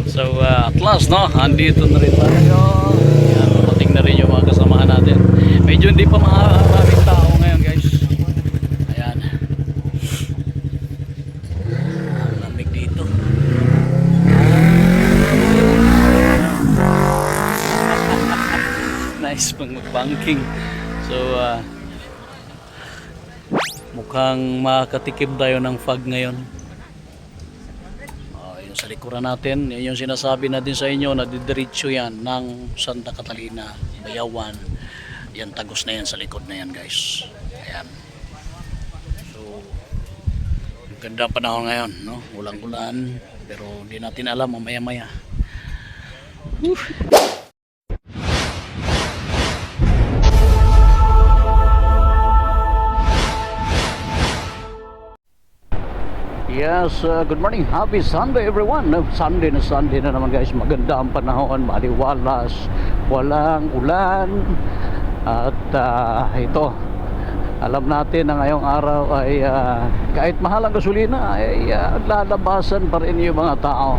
So at last no, andito na rin tayo. Yan, dumating na rin yung mga kasamahan natin. Medyo hindi pa maraming tao ngayon guys. Ayan. Ang lamig dito. Nice pang mag-banking. So mukhang makatikim tayo ng fog ngayon. Yung sa likuran natin, yun yung sinasabi natin sa inyo na didiretso yan ng Santa Catalina, Bayawan. Yan, tagos na yan sa likod na yan guys. Ayan. So ganda ang panahon ngayon, no? Ulang-ulan, pero hindi natin alam mamaya-maya. Yes, good morning. Happy Sunday everyone. Sunday na naman guys. Maganda ang panahon, maliwalas, walang ulan. At ito, alam natin na ngayong araw ay kahit mahal ang gasolina ay lalabasan pa rin yung mga tao,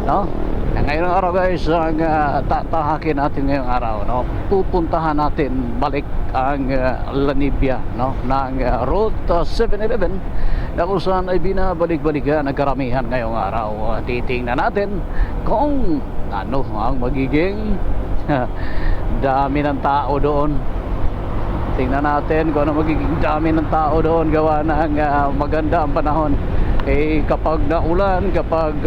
no? Ngayong araw guys, ang tatahakin natin ngayong araw, no? Pupuntahan natin balik ang Lanibia, no? Ng Route 711 na kung saan ay binabalik-balikan ang karamihan ngayong araw. Titingnan natin kung ano ang magiging dami ng tao doon. Tingnan natin kung ano magiging dami ng tao doon gawa ng maganda ang panahon. Kapag naulan, kapag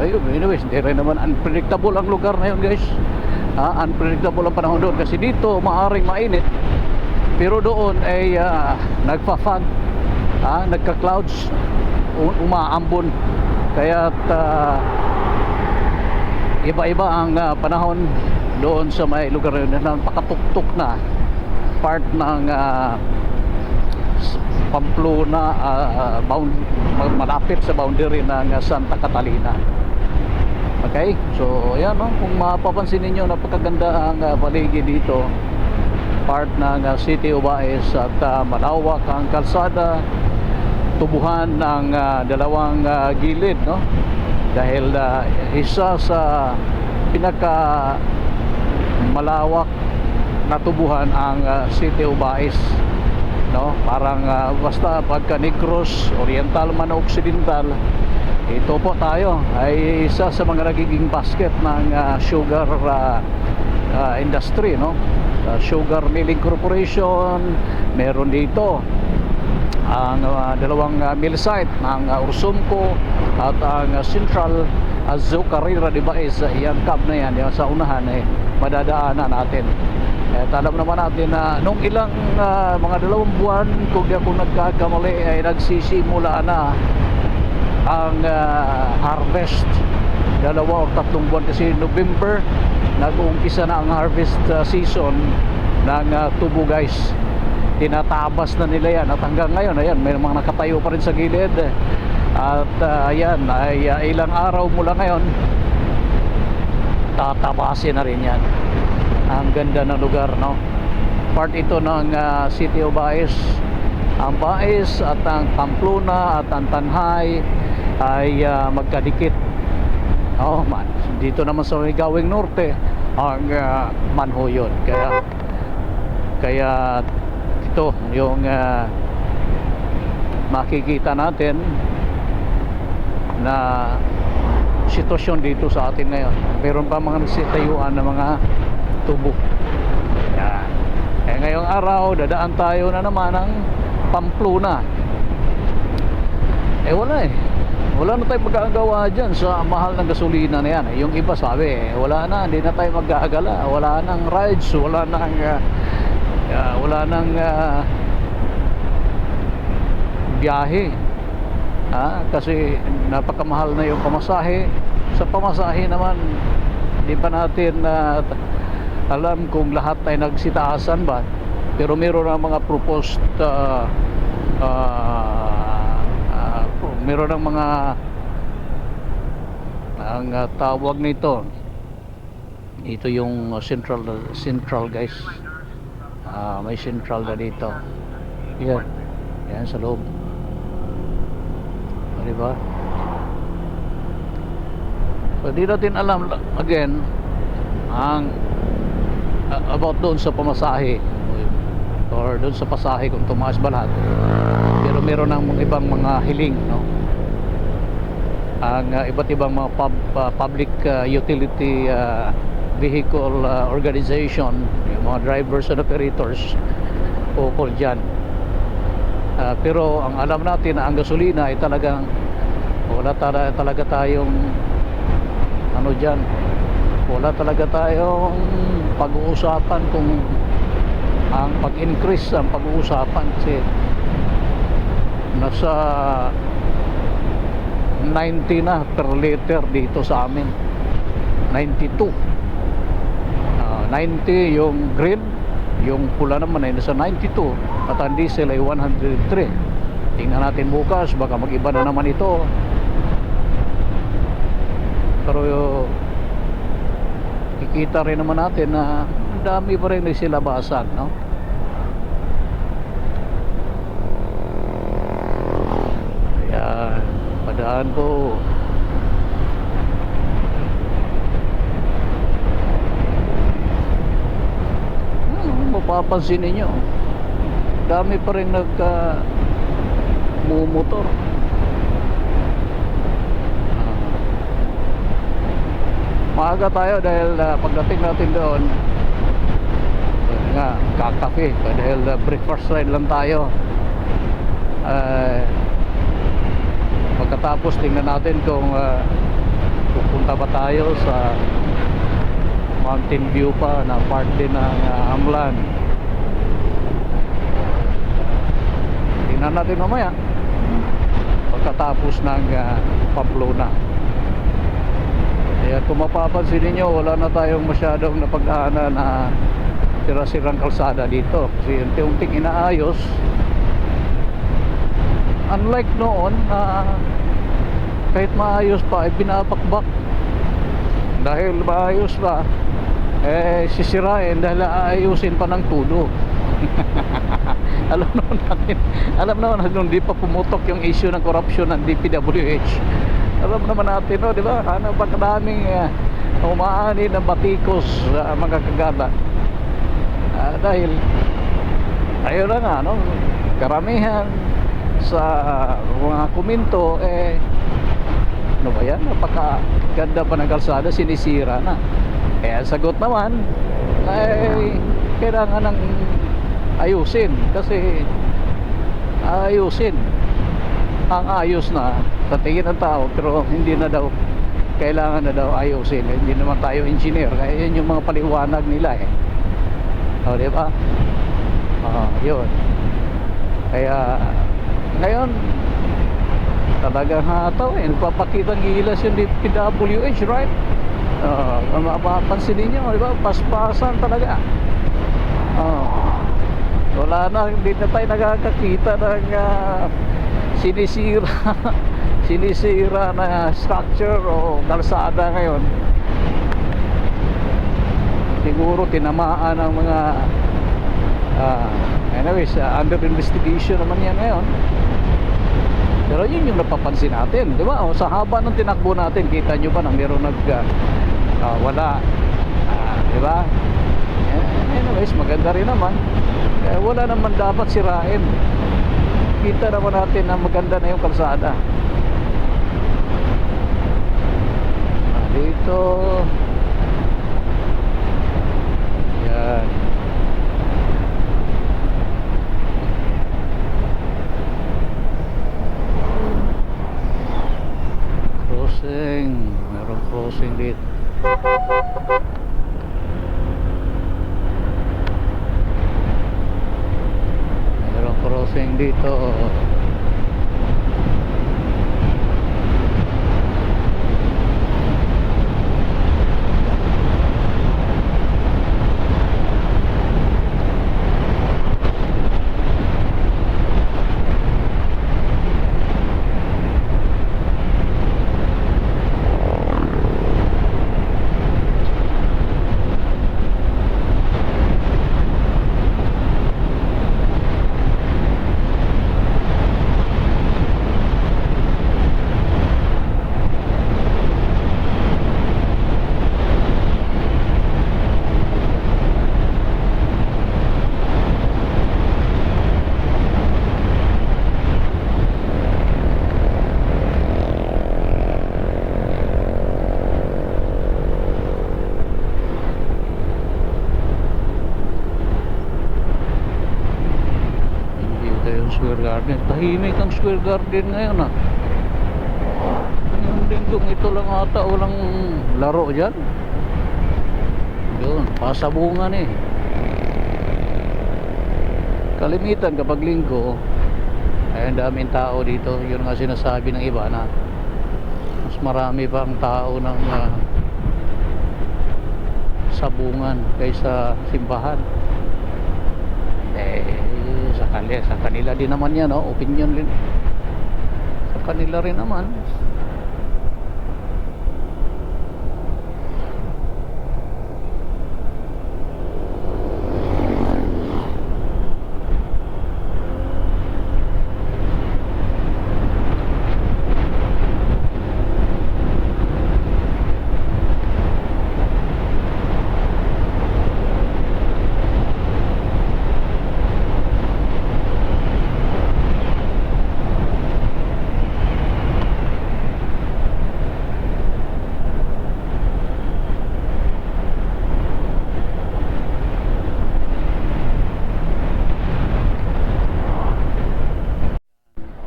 ayun, anyways, hindi rin naman unpredictable ang lugar na yun guys. Unpredictable ang panahon doon kasi dito maaaring mainit, pero doon ay nagfa-fog, nagka-clouds, umaambon, kaya iba-iba ang panahon doon sa may lugar na yun. Napakatuktok na part ng Pamplona, malapit sa boundary ng Santa Catalina. Okay, so ayan, no? Kung mapapansin ninyo, napakaganda ang paligid dito, part ng City of Baez, at malawak ang kalsada, tubuhan ng dalawang gilid, no? Dahil isa sa pinaka malawak na tubuhan ang City of Baez, no? Parang basta pagka Negros, Oriental man o Occidental, ito po tayo ay isa sa mga nagiging basket ng sugar industry, no? Sugar Milling Corporation, meron dito ang dalawang mill site ng Ursumco at ang Central Azucarera de Baez. Yan cab na yan, yung sa unahan madadaanan natin. Alam naman natin na nung ilang mga 2 buwan, kung di ako nagkakamali, ay nagsisimula na ang harvest. 2 o 3 buwan kasi November nag-uumpisa na ang harvest season ng tubo guys. Tinatabas na nila yan at hanggang ngayon ayan, may mga nakatayo pa rin sa gilid. At ayan, ay ilang araw mula ngayon tatabasin na rin yan. Ang ganda ng lugar, no? Part ito ng City of Baez. Ang Baez at ang Pamplona at ang Tanhay ay magkadikit. Oh man, dito naman sa Gawing Norte ang Manhoyon. Kaya ito yung makikita natin na sitwasyon dito sa atin ngayon. Meron pa mga nagsitayuan na mga tubo. Yan. Ngayong araw dadaan tayo na naman ng Pamplona. Wala na tayong magagawa dyan sa mahal ng gasolina na yan. Yung iba sabi, wala na, hindi na tayo mag-aagala, wala nang rides, wala nang biyahe, kasi napakamahal na yung pamasahe. Sa pamasahe naman, di pa natin alam kung lahat ay nagsitaasan ba, pero meron na mga proposed meron ng mga ang tawag nito, ito yung central guys. May central na dito. Yan sa loob, diba? So So di natin alam again ang about doon sa pamasahe or doon sa pasahe kung tumaas ba lahat. Pero meron ng ibang mga hiling, no? Ang iba't ibang mga public utility vehicle organization, yung mga drivers and operators ukol dyan. Pero ang alam natin na ang gasolina ay talagang wala talaga tayong ano dyan, wala talaga tayong pag-uusapan kung ang pag-increase ang pag-uusapan kasi nasa 90 na per liter dito sa amin, 92. 90 yung green, yung pula naman ay nasa 92 at ang diesel ay 103. Tingnan natin bukas, baka mag-iba na naman ito. Pero kikita rin naman natin na ang dami pa rin nagsilabasan, no? Kaya padaan ko mapapansin ninyo dami pa rin mumotor. Maaga tayo dahil pagdating natin doon nga kakape dahil breakfast ride lang tayo. Pagkatapos tingnan natin kung pupunta ba tayo sa Mountain View pa na part din ng Amlan. Tingnan natin mamaya pagkatapos ng Pamplona. Kaya kung mapapansin ninyo, wala na tayong masyadong napag-aana na sira-sirang kalsada dito kasi unti-unting inaayos. Unlike noon, kahit maayos pa ay pinapakbak dahil maayos pa sisirain dahil aayusin pa ng tulo. alam naman natin hindi pa pumutok yung issue ng corruption ng DPWH. Alam naman natin, no, di ba? Ano ba kadaming umaani ng batikos sa mga kagala dahil ayun na nga, no, karamihan sa mga komento ano ba yan, napakaganda pa ng kalsada, sinisira na. Kaya sagot naman ay kailangan ng ayusin kasi ayusin ang ayos na sa tingin ng tao, pero hindi na daw kailangan na daw ayusin. Hindi naman tayo engineer, kaya yun yung mga paliwanag nila o diba? Yun kaya ngayon talagang hataw nagpapakitang gilas yung DPWH, right? Mapapansin ninyo, diba? Paspasan talaga. Wala na, hindi na tayo nakakakita ng sinisira na structure o kalsada ngayon. Siguro tinamaan ng mga anyways, under investigation naman yan ngayon. Pero yun yung napapansin natin, di ba? Sa haba ng tinakbo natin, kita nyo ba na meron wala, di ba? Anyways, maganda rin naman. Wala naman dapat sirain. Kita naman natin na maganda na yung kalsada. Dito yan. Crossing, merong crossing dito. Merong crossing dito. Garden, tahimik ang Square Garden ngayon ah. Yung linggong ito lang ata walang laro dyan. Yun, pasabungan eh. Kalimitan kapag linggo ay ang daming tao dito. Yun nga sinasabi ng iba na mas marami pa ang tao ng sabungan kaysa simbahan. Sa kanila din naman yan, no? Opinion din sa kanila rin naman.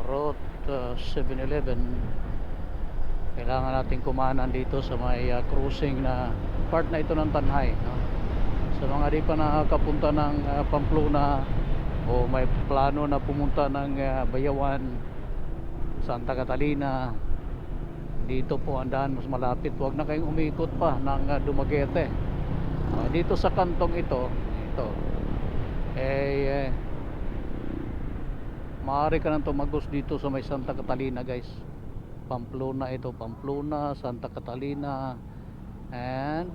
Road 7-Eleven. Kailangan natin kumanan dito sa may crossing na part na ito ng Tanhay, no? Sa mga di pa nakakapunta ng Pamplona o may plano na pumunta ng Bayawan, Santa Catalina, dito po ang daan mas malapit. Huwag na kayong umikot pa ng Dumaguete. Dito sa kantong ito maaari ka nang tumagos dito sa may Santa Catalina, guys. Pamplona ito, Pamplona, Santa Catalina, and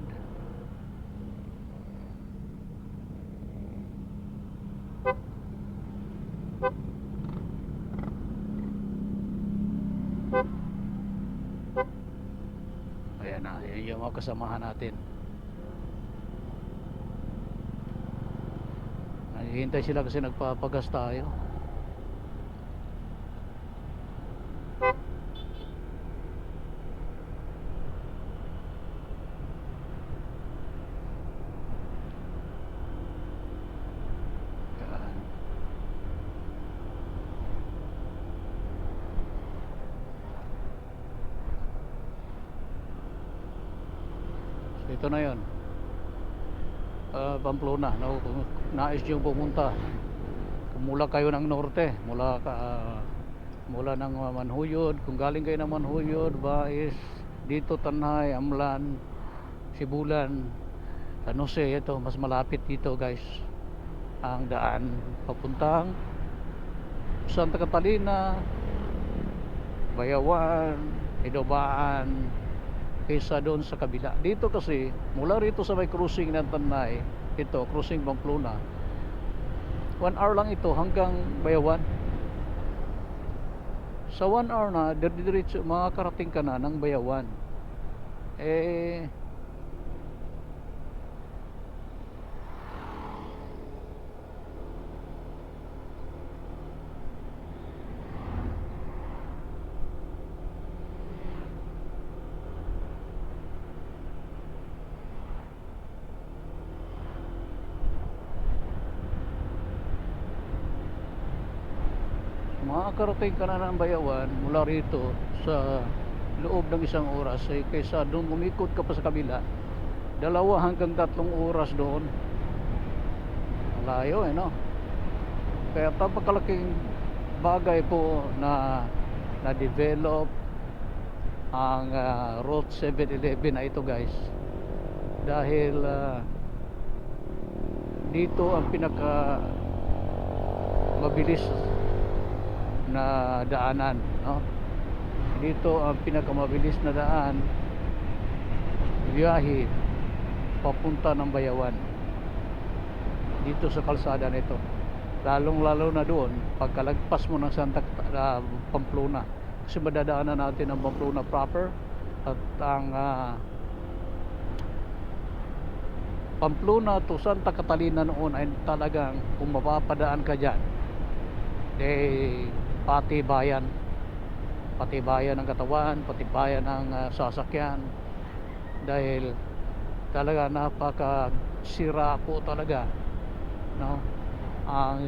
ayan na, yun yung mga kasamahan natin. Hihintay sila kasi nagpapagas tayo. Ito na yun, Pamplona. No, kung nais nyo pumunta, mula kayo ng norte, mula ng Manhuyod, kung galing kayo ng Manhuyod, Bais, dito Tanhay, Amlan, Sibulan, San Jose, ito mas malapit dito, guys, ang daan papuntang Santa Catalina, Bayawan, Idobaan, kaysa doon sa kabila. Dito kasi mula rito sa may crossing ng Tanay, ito crossing Pamplona, 1 hour lang ito hanggang Bayawan. Sa 1 hour na diretso makakarating ka na ng Bayawan. Makakarating ka na ng Bayawan mula rito sa loob ng 1 oras, kaysa doon umikot ka pa sa kabila 2 hanggang 3 oras doon. Layo no? Kaya napakalaking bagay po na na-develop ang Route 7-Eleven na ito, guys, dahil dito ang pinaka mabilis na daanan, no? Dito ang pinakamabilis na daan biyahe papunta ng Bayawan, dito sa kalsada nito. Lalong lalo na doon pagkalagpas mo ng Pamplona, kasi madadaanan natin ang Pamplona proper, at ang Pamplona to Santa Catalina noon ay talagang kung mapapadaan ka dyan, pati bayan ng katawan, pati bayan ng sasakyan, dahil talaga napakasira po talaga, no, ang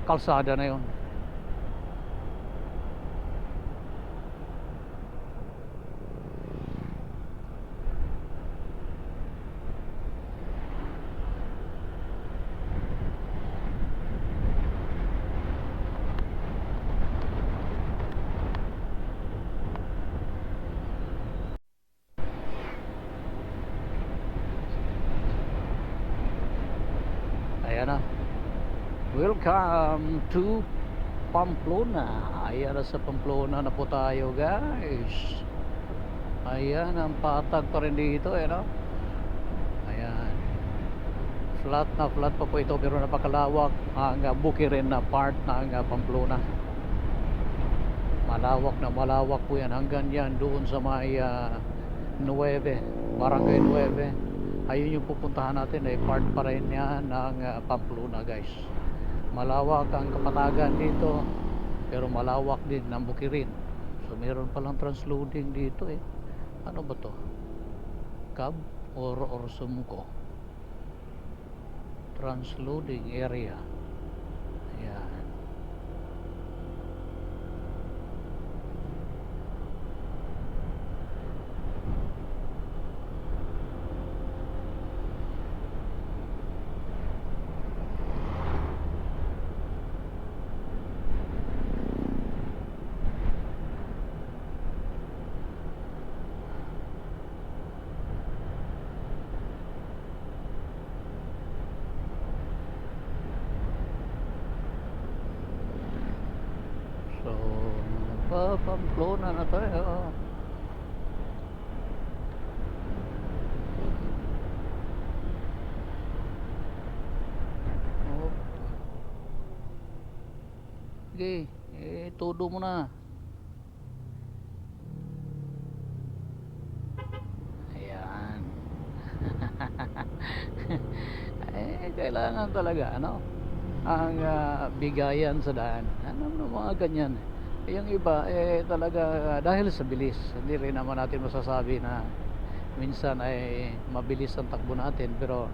kalsada na yon. Ayan na. Welcome to Pamplona. Ayan na, sa Pamplona na po tayo, guys. Ayan, ang patag pa rin dito, no? Ayan. Flat pa po ito, pero napakalawak ang Bukirin na part ng Pamplona. Malawak po yan. Hanggang yan doon sa may 9, Barangay 9. Ayun yung pupuntahan natin, part pa rin yan ng Pamplona, guys. Malawak ang kapatagan dito, pero malawak din ng Bukirin. So meron palang transloading dito, ano ba to? Cab or Sumco transloading area. Ayan. So, Pamplona na tayo. Oh. Sige, todo mo na. Ayan. Kailangan talaga, ano? Ang bigayan sa daan. Ano mga ganyan. Yung iba talaga dahil sa bilis, hindi rin naman natin masasabi na minsan ay mabilis ang takbo natin, pero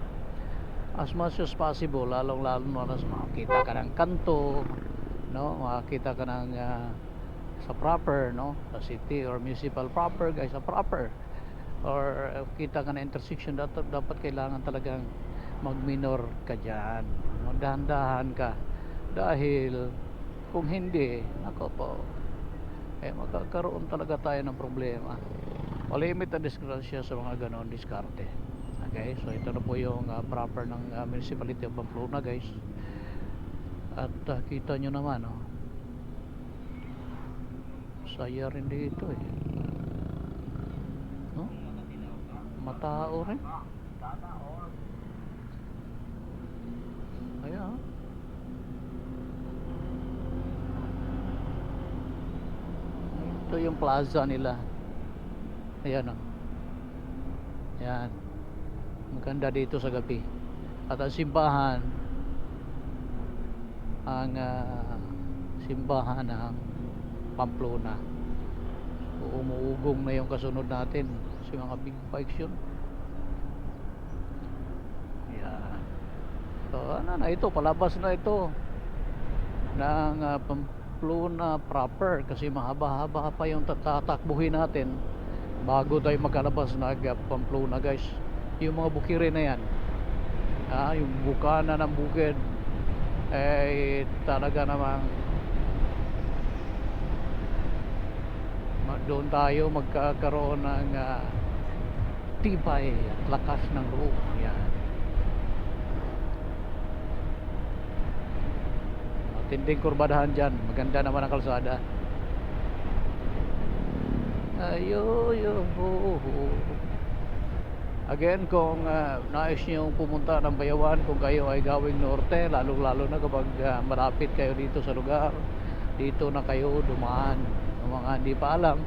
as much as possible, lalong lalo na makakita ka ng kanto, no, makakita ka ng sa proper, no, sa city or municipal proper, guys, sa proper, or kita ka na intersection, dapat kailangan talagang mag minor ka dyan, magdahan-dahan ka, dahil kung hindi, nako po, magkakaroon talaga tayo ng problema. Malimit ang disgrasya sa mga ganon diskarte. Okay, so ito na po yung proper ng municipality of Pamplona, guys. At kita nyo naman, saya rin dito, no? Matao rin. Ayan, ito yung plaza nila. Ayan, ayan, maganda dito sa gabi. At ang simbahan, ang simbahan ng Pamplona, umuugong na yung kasunod natin kasi mga big bikes yun. Ayan. So ano na ito, palabas na ito ng Pamplona proper, kasi mahaba-haba pa yung tatakbuhin natin bago tayo magkalabas ng Pamplona, guys. Yung mga Bukirin na yan, yung bukana ng bukid, talaga namang doon tayo magkakaroon ng tibay at lakas ng loob. Yan, matinding kurbadahan dyan, maganda naman ang kalsada. Again, kung nais nyo pumunta ng Bayawan, kung kayo ay gawing norte, lalo na kapag malapit kayo dito sa lugar, dito na kayo dumaan. Yung mga hindi pa alam,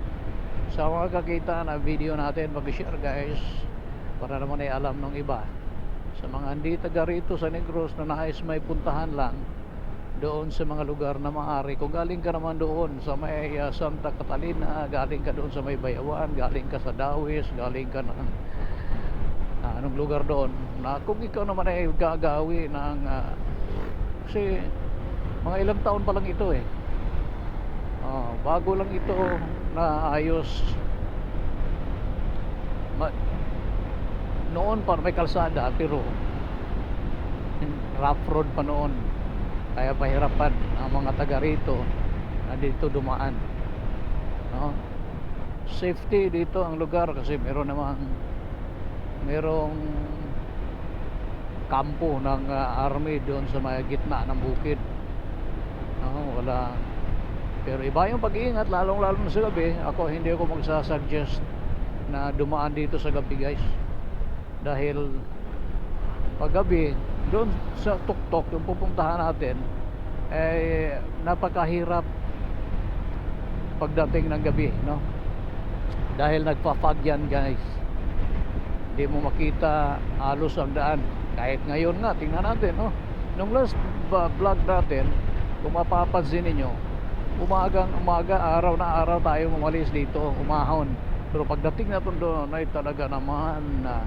sa mga kakita na video natin, mag-share, guys, para naman ay alam ng iba. Sa mga hindi taga rito sa Negros na nais may puntahan lang doon sa mga lugar na maaari, kung galing ka naman doon sa may Santa Catalina, galing ka doon sa may Bayawan, galing ka sa Dawis, galing ka ng anong lugar doon, na kung ikaw naman ay gagawi ng kasi Mga ilang taon pa lang ito eh. Bago lang ito na ayos. Noon pa may kalsada pero rough road pa noon. Kaya pahirapan ang mga taga rito na dito dumaan. No? Safety dito ang lugar kasi merong kampo ng army doon sa may gitna ng bukid. Wala. Pero iba yung pag-iingat, lalong lalo na sa gabi. Hindi ako magsasuggest na dumaan dito sa gabi, guys. Dahil pag gabi, doon sa tuktok yung pupuntahan natin, napakahirap pagdating ng gabi, no? Dahil nagpa-fog yan, guys. Hindi mo makita halos ang daan. Kahit ngayon nga, tingnan natin, no? Nung last vlog natin, kung mapapansin ninyo, umaga, araw na araw tayo umalis dito, umahon. Pero pagdating natin doon, ay talaga naman na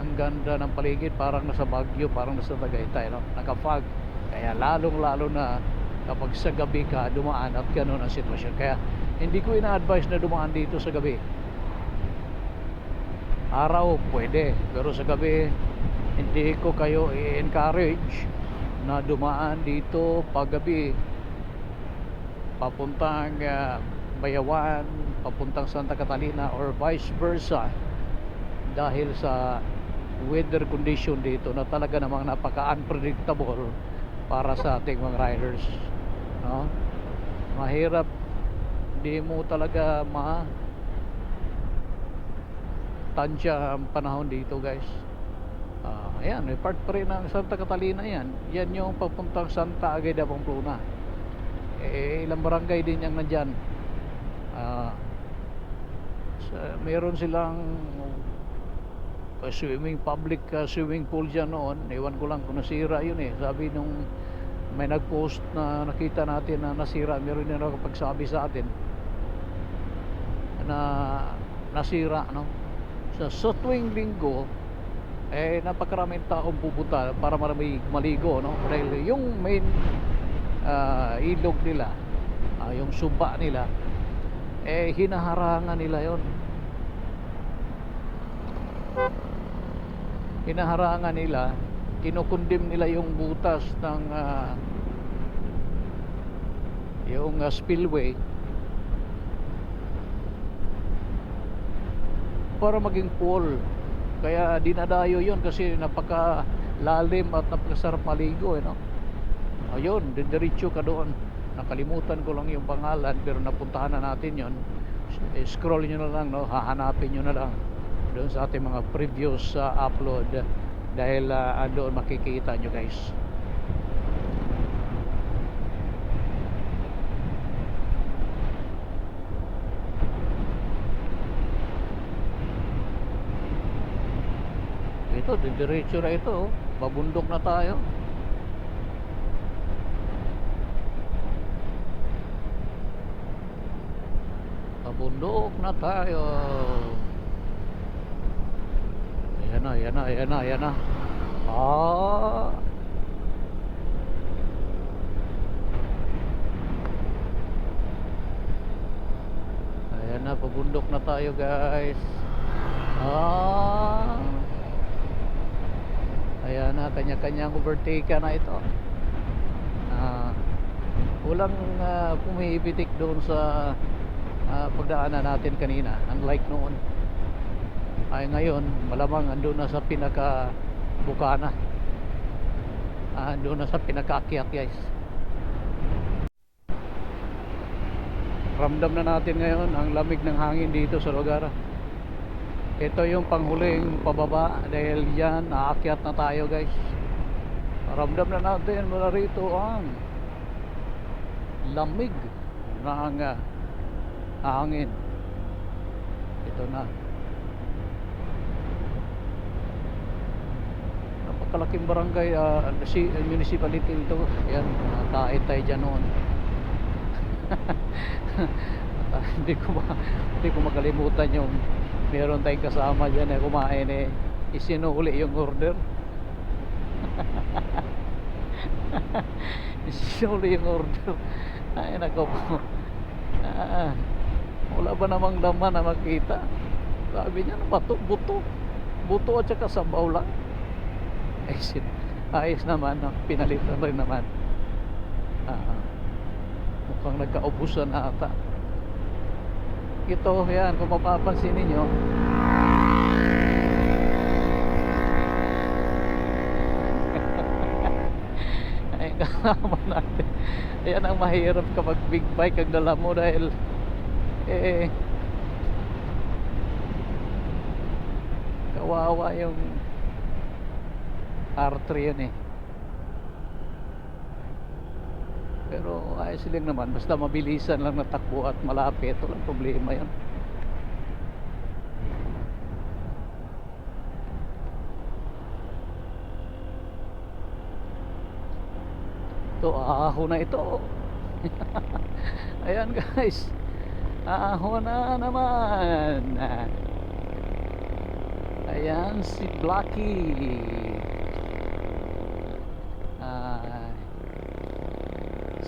ang ganda ng paligid, parang nasa Baguio, parang nasa Tagaytay, no? Naka-fog. Kaya lalong lalo na kapag sa gabi ka dumaan at ganun ang sitwasyon. Kaya hindi ko ina-advise na dumaan dito sa gabi. Araw pwede, pero sa gabi hindi ko kayo i-encourage na dumaan dito pag gabi papuntang Bayawan, papuntang Santa Catalina or vice versa, dahil sa weather condition dito na talaga namang napaka-unpredictable para sa ating mga riders, no? Mahirap, di mo talaga tansya ang panahon dito, guys. Ayan, may part pa rin ng Santa Catalina yan. Yan yung papuntang Santa Ageda, Pamplona. Ilang barangay din yung nandyan. Meron silang public swimming pool dyan noon. Ewan ko lang kung nasira yun eh. Sabi nung may nag-post na nakita natin na nasira, meron din nakapagsabi sa atin na nasira, no? Sa tuwing linggo napakaraming taong pupunta para maligo, no? Dahil yung main ilog nila, yung sumpa nila, hinaharangan nila yon. Hinaharangan nila, kinukundim nila yung butas ng yung spillway para maging pool. Kaya dinadayo yon kasi napakalalim at napakasarap maligo, no? Ayun, diretso ka doon. Nakalimutan ko lang yung pangalan pero napuntahan na natin yon. Scroll nyo na lang, no? Hahanapin nyo na lang doon sa ating mga previous upload, dahil doon makikita nyo, guys. Ito, diretso na ito, babundok na tayo. Babundok na tayo. Ayan na. Ayan na, pabundok na tayo, guys. Ayan na, kanya-kanyang overtake na ito. Walang pumipitik doon sa pagdaanan natin kanina, unlike noon. Ay ngayon malamang andun na sa pinaka bukana, andun na sa pinakaakyat, guys. Ramdam na natin ngayon ang lamig ng hangin dito sa lugar. Ito yung panghuling pababa dahil yan aakyat na tayo, guys. Ramdam na natin mula rito ang lamig ng hangin. Ito na, napakalaking barangay, municipality ito. Yan, nakait tayo dyan noon. Hindi ko makalimutan yung meron tayong kasama dyan na kumain, isinuli yung order. Sinuli yung order. Ay, nako po. Ah, wala ba namang laman na makita? Sabi niya, bato, buto. Buto at saka sabaw lang. Ay, ayos naman, no? Pinalitan rin naman. Ah, mukhang nagkaubusan na ata. Ito, yan, kung mapapansin ninyo, ay kasama natin. Ayan ang mahirap kapag big bike ang dala mo dahil kawawa yung R3 yun eh. Pero ayos lang naman, basta mabilisan lang na takbo at malapit, walang problema yan. Ito, aho na ito. Ayan guys, aho na naman. Ayan si Blacky.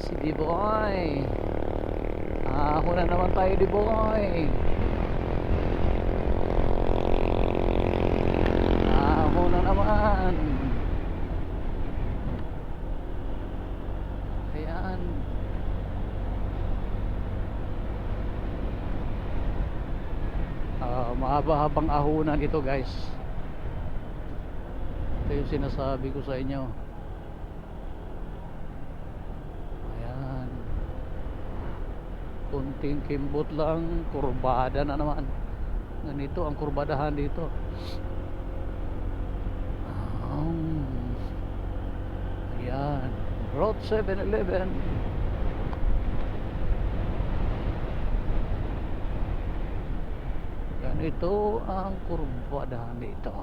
Si D-Boy. Aho na naman tayo, D-Boy. Aho na naman. Ayan. Mahaba-habang ahunan ito guys. Ito yung sinasabi ko sa inyo. Ayan. Kunting kimbot lang, kurbada na naman. Ganito ang kurbadahan dito. Ayan. Road 711. Ganito ang kurbadahan dito.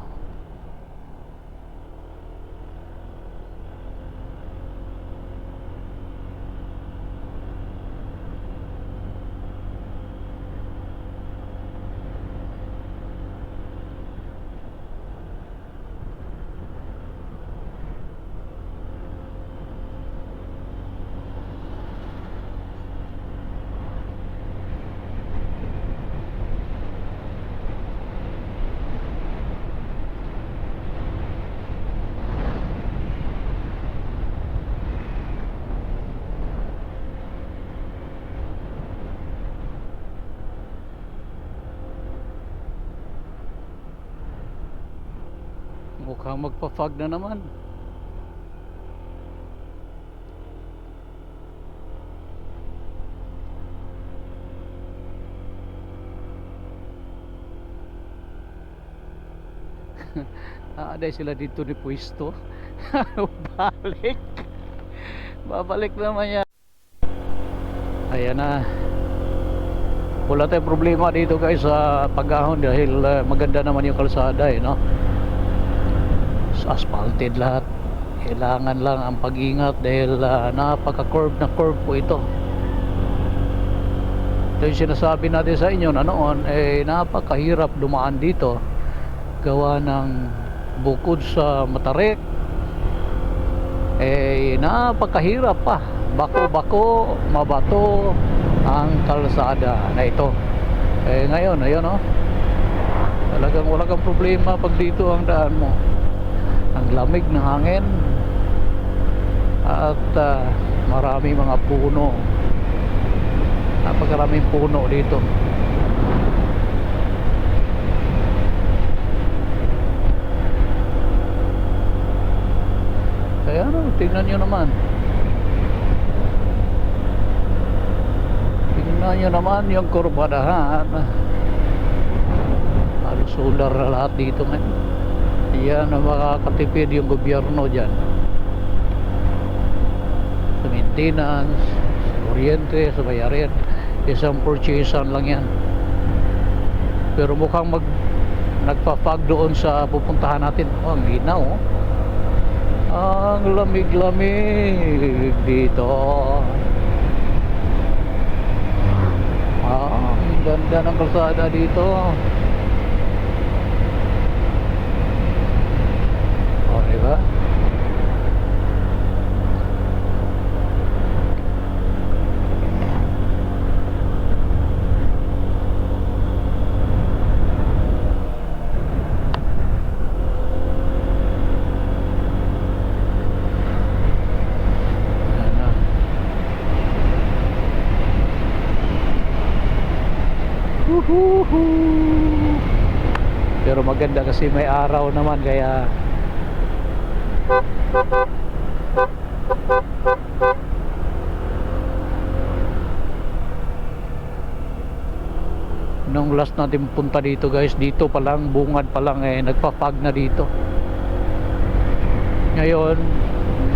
Mukhang magpa-fog na naman. Dahil sila dito ni pwesto. Balik. Babalik naman yan. Ayan na. Wala tayong problema dito guys sa pag-ahon dahil maganda naman yung kalsada eh, no? Asphalted lahat. Kailangan lang ang pag-ingat dahil napaka-curve na curve po ito. Ito yung sinasabi natin sa inyo na noon napakahirap dumaan dito gawa ng bukod sa matarik napakahirap pa, bako-bako, mabato ang kalsada na ito. Ngayon ayun talagang wala kang problema pag dito ang daan mo. Ang lamig ng hangin at marami mga puno, napakaraming puno dito. Kaya tingnan nyo naman, yung kurbadahan. Halos solar na lahat dito ngayon. Yan ang makakatipid yung gobyerno dyan sa maintenance, sa kuryente, sa bayarin. Isang purchasean lang yan. Pero mukhang nagpa-fog doon sa pupuntahan natin. Ang linaw, ang lamig-lamig dito. Ang ganda ng kalsada dito. Diba? Pero maganda kasi may araw naman, kaya nung last natin punta dito guys, dito pa lang, bungad pa lang nagpapag na dito. Ngayon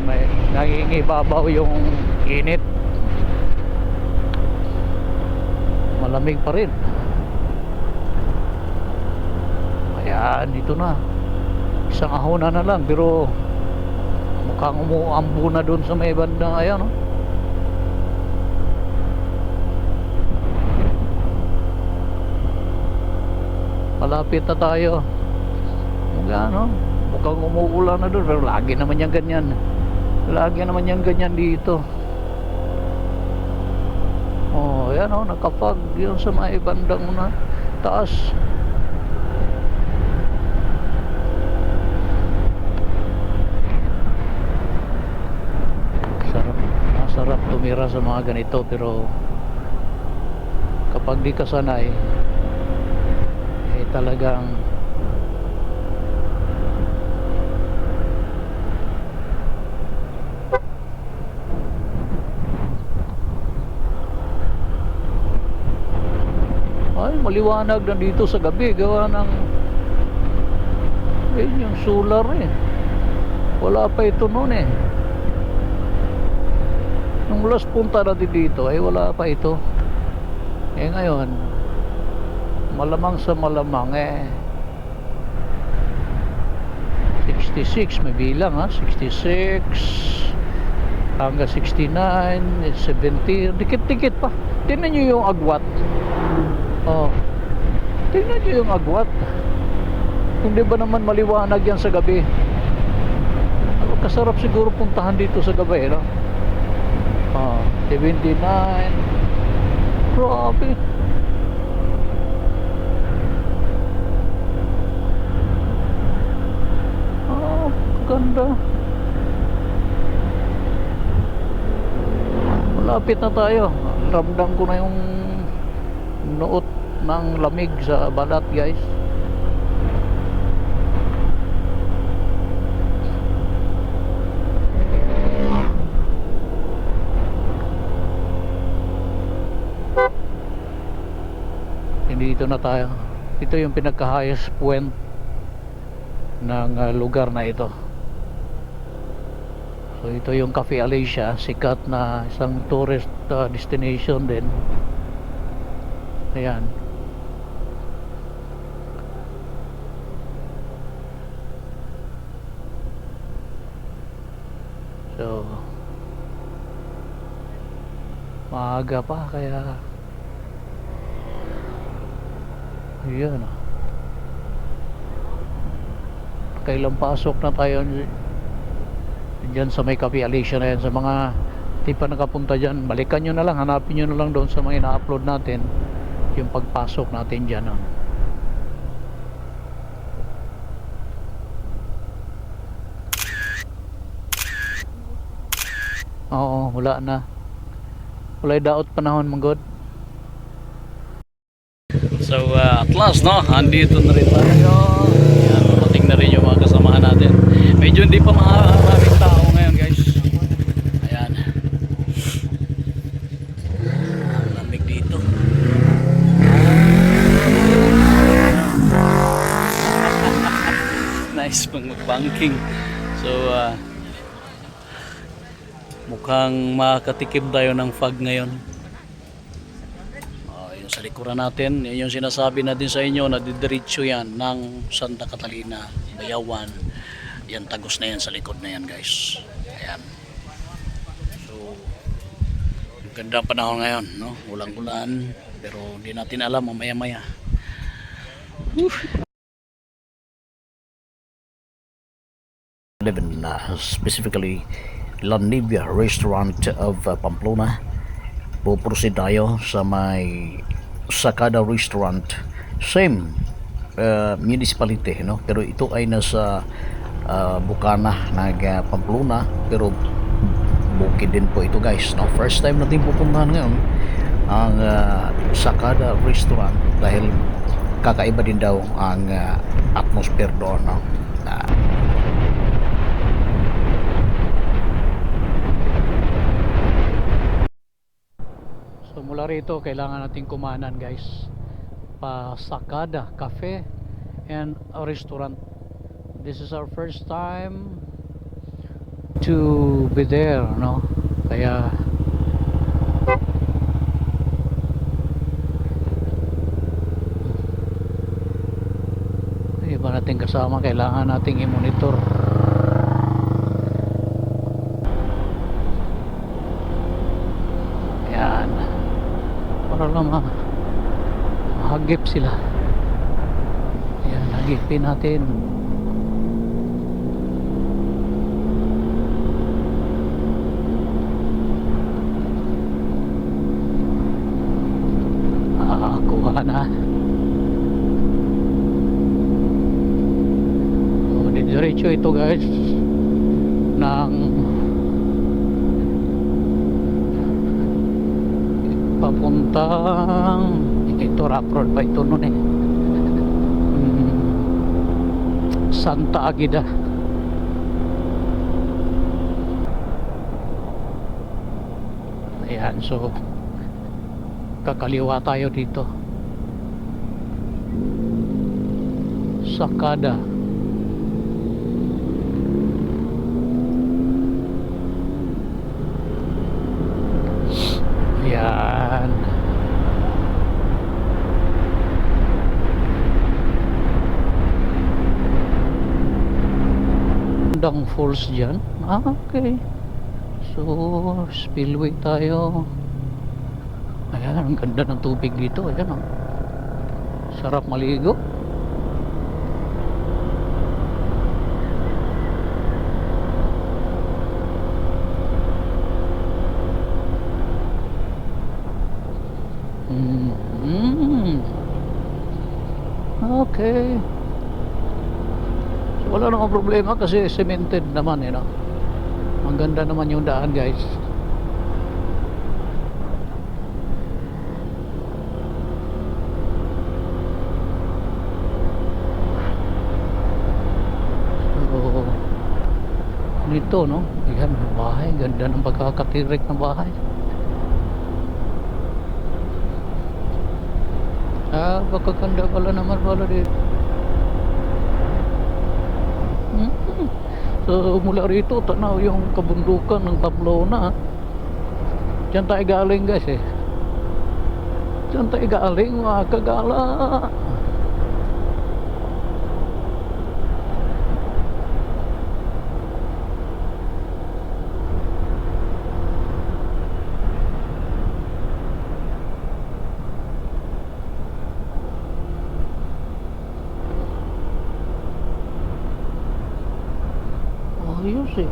may nangingibabaw yung init, malamig pa rin. Ayan, dito na, isang ahona na lang, pero mukhang umuambo na dun sa may bandang, ayan oh. Malapit na tayo. Mukhang umuulan na dun, pero lagi naman yan ganyan. Lagi naman yan ganyan dito. Oh, ayan oh, nakapag yun sa may bandang na taas. Masarap tumira sa mga ganito, pero kapag di ka sanay, talagang maliwanag na dito sa gabi, gawa ng yung solar wala pa ito noon nung last punta natin dito wala pa ito. Ngayon malamang sa malamang 66 may bilang 66 hanggang 69, 70, dikit-dikit pa. Tingnan nyo yung agwat. Oh, tingnan nyo yung agwat. Hindi ba naman maliwanag yan sa gabi? Kasarap siguro puntahan dito sa gabi, no? 79. Grabe. Ganda. Malapit na tayo. Ramdam ko na yung nuot ng lamig sa balat guys. Dito na tayo. Ito yung pinaka-highest point ng lugar na ito. So ito yung Cafe Alicia, sikat na isang tourist destination din. Ayan. So maaga pa, kaya ayan. Kailang pasok na tayo dyan sa may Cafe Alicia na yan. Sa mga di pa nakapunta dyan, balikan nyo na lang, hanapin nyo na lang doon sa mga ina-upload natin yung pagpasok natin dyan. Oo, wala na. Wala daot panahon manggod. So at last andito na rin tayo. Yan, dumating na rin yung mga kasamahan natin. Medyo hindi pa maraming tao ngayon guys. Ayan. Ang lamig dito. Nice pang mag-banking. So mukhang makatikim tayo ng fog ngayon. Sa likuran natin, yun yung sinasabi natin sa inyo na didiretso yan ng Santa Catalina, Bayawan. Yan, tagos na yan sa likod na yan guys. Ayan. So ganda ang panahon ngayon, no? Ulang-ulan, pero hindi natin alam mamaya-maya. Specifically La Nivea Restaurant of Pamplona. Puproceed tayo sa may Sakada Restaurant, same municipality, no? Pero ito ay nasa Bukana, Pamplona, pero bukid din po ito guys, no? First time natin pupuntahan ngayon ang Sakada Restaurant dahil kakaiba din daw ang atmosphere doon, no? So mula rito kailangan nating kumanan, guys, pa Sakada Cafe and a restaurant. This is our first time to be there, no? Kaya iba nating kasama, kailangan nating i-monitor. Yan, para lang mahagip sila. Yan, hagipin natin. Kuha na. So, diretso ito, guys, ng papuntang ito, rough road pa ito nun eh, Santa Agueda. Ayan, so kakaliwa tayo dito, Sakada. Ayan, Dang Falls dyan. Okay, so spillway tayo. Ayan, ang ganda ng tubig dito. Ayan, oh, sarap maligo. Okay, so wala namang problema kasi cemented naman, no? Ang ganda naman yung daan, guys. So dito, no? Ayan, bahay. Ganda ng pagkakatirik ng bahay. Pagkaganda pala naman pala dito. So mula rito tanaw yung kabundukan ng Pamplona. Diyan tayo galing, guys, eh. Diyan tayo galing, mga kagala. Ayos, eh.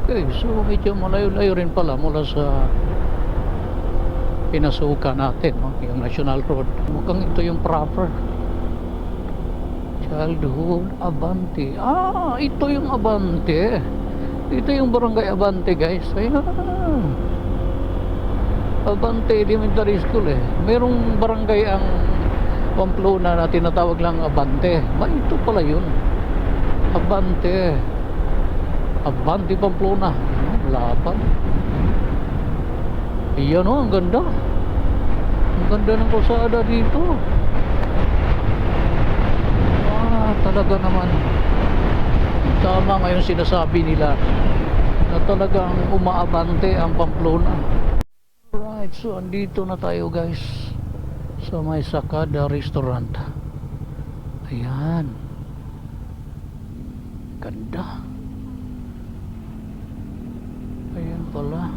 Okay, so medyo malayo-layo rin pala mula sa pinasukan natin, no? Yung National Road. Mukhang ito yung proper Childhood Abante. Ito yung Abante. Ito yung barangay Abante, guys. Ayan, Abante Elementary School, eh. Merong barangay ang Pamplona na tinatawag lang Abante. Ito pala yun, Abante. Abante Pamplona. Laban. Iyan, oh, ang ganda. Ang ganda ng kalsada dito. Talaga naman tama ngayon sinasabi nila na talagang umaabante ang Pamplona. Alright, so andito na tayo, guys, sa may Sakada Restaurant. Ayan, ganda. Ayan pala.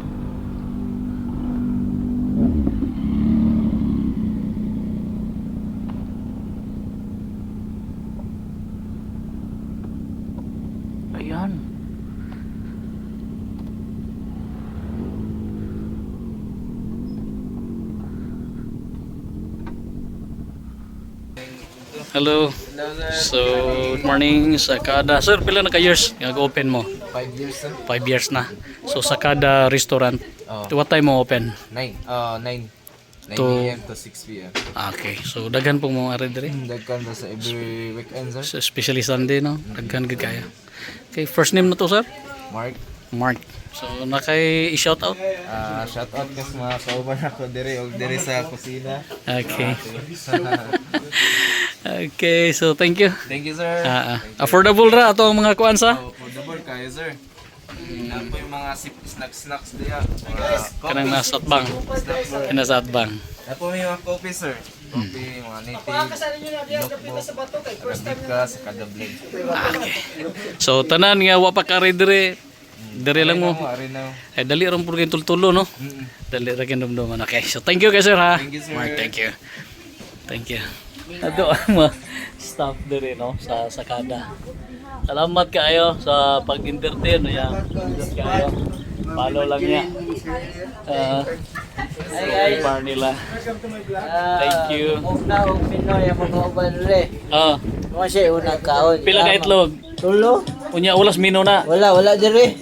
Ayan. Hello. So, good morning sa kada. Sir, pila na ka years nag-open mo? 5 years, sir. 5 years na. So, sa kada restaurant, Oh. to what time mo open? 9 9 To- a.m. to 6 p.m. Okay. So, daghan po mo ari diri. Dagkan na sa every weekend, sir. So, especially Sunday, no? Daghan gid kaya. Okay, first name na to, sir? Mark, Mark. So, nakay i-shout out. shout out kas mga kauban ako diri sa kusina. Okay. Okay, so thank you. Thank you, sir. Affordable ra ato ang mga kuan sa? Affordable kayo, sir. Ano po yung mga snacks diya? Kanang nasa atbang. Nasa atbang. Ano po yung mga coffee, sir? Coffee, mga native, notebook, Arabica, sa kada blend. Okay. So tanan nga wa pa kare dire. Dire lang mo. Ari na. Ay dali ra puro kay tultulo no. Dali ra kay dumduman. Okay. So thank you kay sir ha. Thank you, sir. Mark, thank you. Thank you. Ato ang mga staff dire no sa sakada. Salamat kaayo sa pag-entertain ya. Salamat kaayo. Follow lang niya. Ay par nila. Thank you. Una og Pinoy ang mga uban rin. Mga siya unang kaon. Pila ka itlog? Tulo? Unya ulas mino na. Wala diri.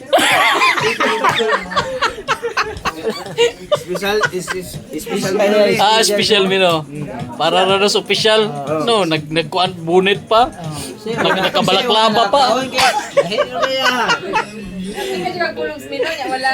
Special mino. Para ra na sa official. No, nagkuan bunit pa. Nagkabalaklava pa. Kaon kay dahil kaya. Kasi ka juga gulong semino, wala.